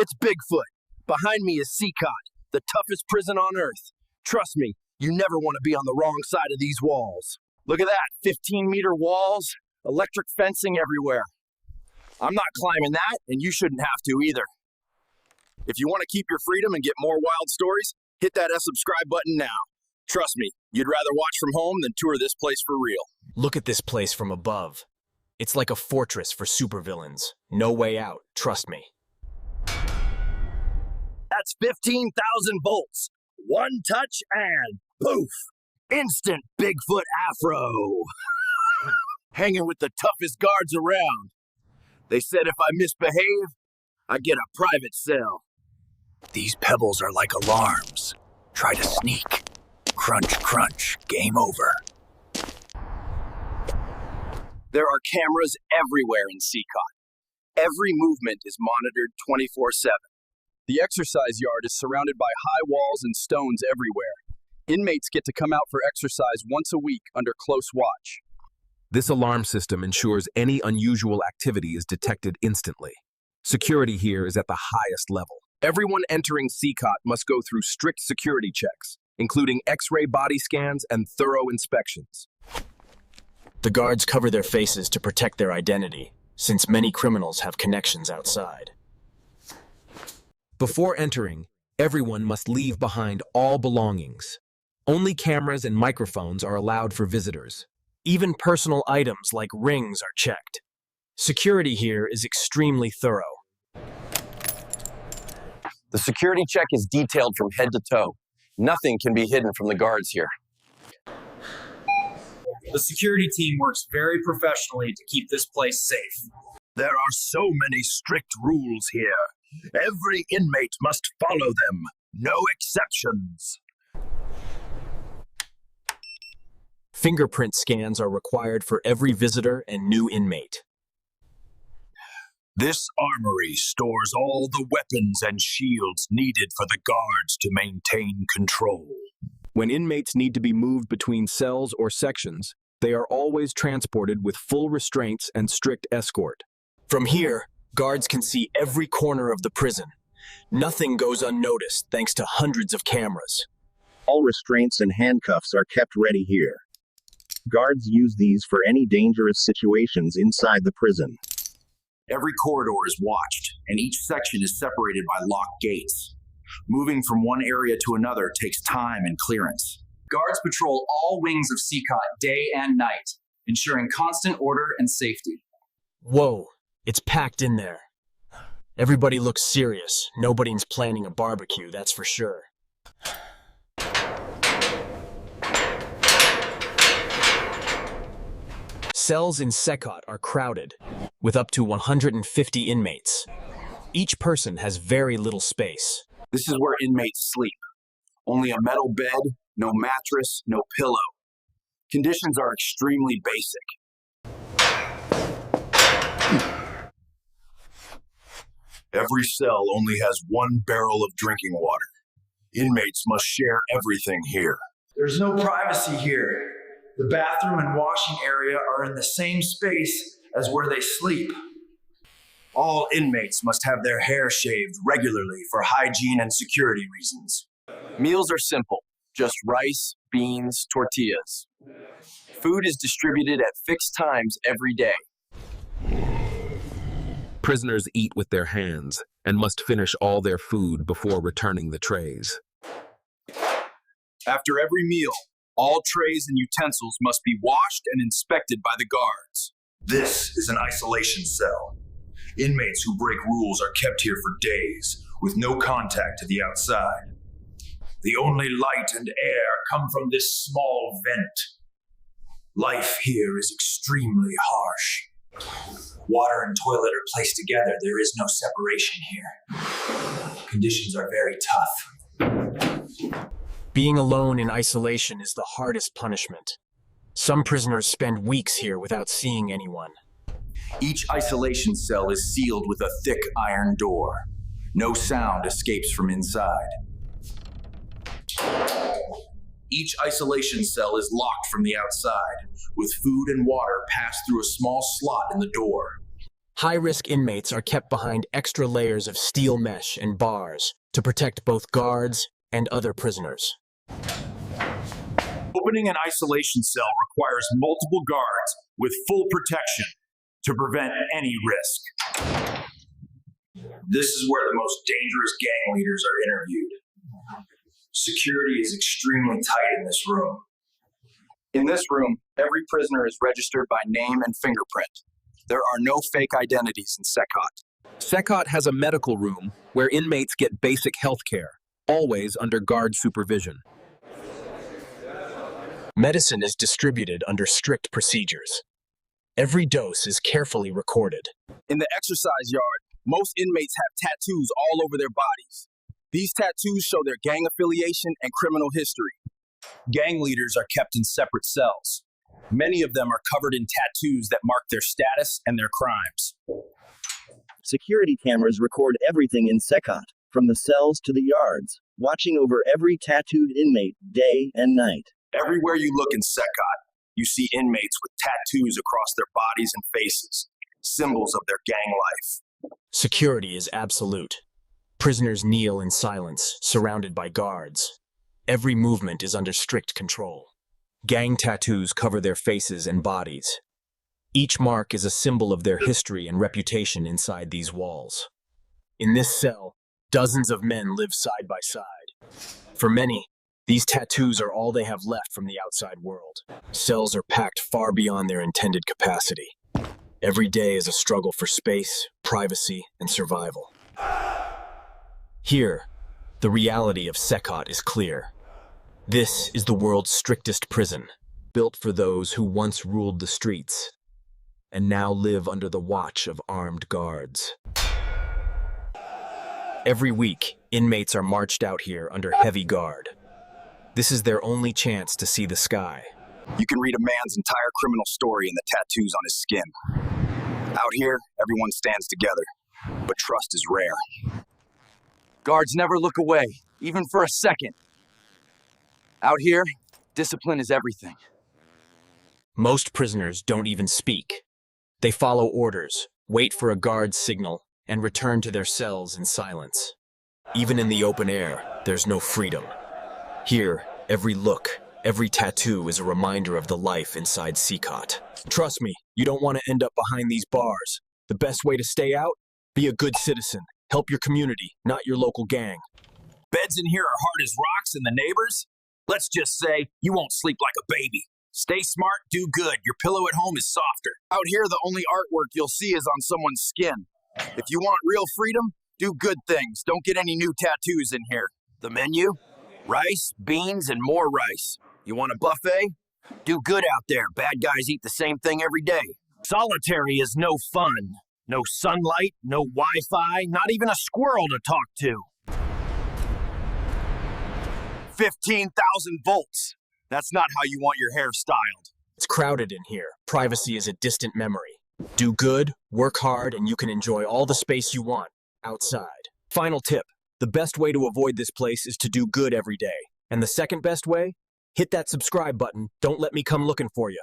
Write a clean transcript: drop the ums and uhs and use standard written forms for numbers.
It's Bigfoot. Behind me is CECOT, the toughest prison on Earth. Trust me, you never want to be on the wrong side of these walls. Look at that, 15-meter walls, electric fencing everywhere. I'm not climbing that, and you shouldn't have to either. If you want to keep your freedom and get more wild stories, hit that subscribe button now. Trust me, you'd rather watch from home than tour this place for real. Look at this place from above. It's like a fortress for supervillains. No way out, trust me. That's 15,000 volts. One touch and poof! Instant Bigfoot afro. Hanging with the toughest guards around. They said if I misbehave, I get a private cell. These pebbles are like alarms. Try to sneak. Crunch, crunch, game over. There are cameras everywhere in CECOT. Every movement is monitored 24/7. The exercise yard is surrounded by high walls and stones everywhere. Inmates get to come out for exercise once a week under close watch. This alarm system ensures any unusual activity is detected instantly. Security here is at the highest level. Everyone entering CECOT must go through strict security checks, including X-ray body scans and thorough inspections. The guards cover their faces to protect their identity, since many criminals have connections outside. Before entering, everyone must leave behind all belongings. Only cameras and microphones are allowed for visitors. Even personal items like rings are checked. Security here is extremely thorough. The security check is detailed from head to toe. Nothing can be hidden from the guards here. The security team works very professionally to keep this place safe. There are so many strict rules here. Every inmate must follow them. No exceptions. Fingerprint scans are required for every visitor and new inmate. This armory stores all the weapons and shields needed for the guards to maintain control. When inmates need to be moved between cells or sections, they are always transported with full restraints and strict escort. From here, guards can see every corner of the prison. Nothing goes unnoticed thanks to hundreds of cameras. All restraints and handcuffs are kept ready here. Guards use these for any dangerous situations inside the prison. Every corridor is watched, and each section is separated by locked gates. Moving from one area to another takes time and clearance. Guards patrol all wings of CECOT day and night, ensuring constant order and safety. Whoa, it's packed in there. Everybody looks serious. Nobody's planning a barbecue, that's for sure. Cells in CECOT are crowded, with up to 150 inmates. Each person has very little space. This is where inmates sleep. Only a metal bed, no mattress, no pillow. Conditions are extremely basic. Every cell only has one barrel of drinking water. Inmates must share everything here. There's no privacy here. The bathroom and washing area are in the same space as where they sleep. All inmates must have their hair shaved regularly for hygiene and security reasons. Meals are simple, just rice, beans, tortillas. Food is distributed at fixed times every day. Prisoners eat with their hands and must finish all their food before returning the trays. After every meal, all trays and utensils must be washed and inspected by the guards. This is an isolation cell. Inmates who break rules are kept here for days, with no contact to the outside. The only light and air come from this small vent. Life here is extremely harsh. Water and toilet are placed together. There is no separation here. Conditions are very tough. Being alone in isolation is the hardest punishment. Some prisoners spend weeks here without seeing anyone. Each isolation cell is sealed with a thick iron door. No sound escapes from inside. Each isolation cell is locked from the outside, with food and water passed through a small slot in the door. High-risk inmates are kept behind extra layers of steel mesh and bars to protect both guards and other prisoners. Opening an isolation cell requires multiple guards with full protection to prevent any risk. This is where the most dangerous gang leaders are interviewed. Security is extremely tight in this room. In this room, every prisoner is registered by name and fingerprint. There are no fake identities in CECOT. CECOT has a medical room where inmates get basic health care, always under guard supervision. Medicine is distributed under strict procedures. Every dose is carefully recorded. In the exercise yard, most inmates have tattoos all over their bodies. These tattoos show their gang affiliation and criminal history. Gang leaders are kept in separate cells. Many of them are covered in tattoos that mark their status and their crimes. Security cameras record everything in CECOT, from the cells to the yards, watching over every tattooed inmate, day and night. Everywhere you look in CECOT, you see inmates with tattoos across their bodies and faces, symbols of their gang life. Security is absolute. Prisoners kneel in silence, surrounded by guards. Every movement is under strict control. Gang tattoos cover their faces and bodies. Each mark is a symbol of their history and reputation inside these walls. In this cell, dozens of men live side by side. For many, these tattoos are all they have left from the outside world. Cells are packed far beyond their intended capacity. Every day is a struggle for space, privacy, and survival. Here, the reality of CECOT is clear. This is the world's strictest prison, built for those who once ruled the streets, and now live under the watch of armed guards. Every week, inmates are marched out here under heavy guard. This is their only chance to see the sky. You can read a man's entire criminal story in the tattoos on his skin. Out here, everyone stands together, but trust is rare. Guards never look away, even for a second. Out here, discipline is everything. Most prisoners don't even speak. They follow orders, wait for a guard's signal, and return to their cells in silence. Even in the open air, there's no freedom. Here, every look, every tattoo is a reminder of the life inside CECOT. Trust me, you don't want to end up behind these bars. The best way to stay out? Be a good citizen. Help your community, not your local gang. Beds in here are hard as rocks, and the neighbors? Let's just say you won't sleep like a baby. Stay smart, do good. Your pillow at home is softer. Out here, the only artwork you'll see is on someone's skin. If you want real freedom, do good things. Don't get any new tattoos in here. The menu? Rice, beans, and more rice. You want a buffet? Do good out there. Bad guys eat the same thing every day. Solitary is no fun. No sunlight, no Wi-Fi, not even a squirrel to talk to. 15,000 volts. That's not how you want your hair styled. It's crowded in here. Privacy is a distant memory. Do good, work hard, and you can enjoy all the space you want outside. Final tip. The best way to avoid this place is to do good every day. And the second best way? Hit that subscribe button. Don't let me come looking for you.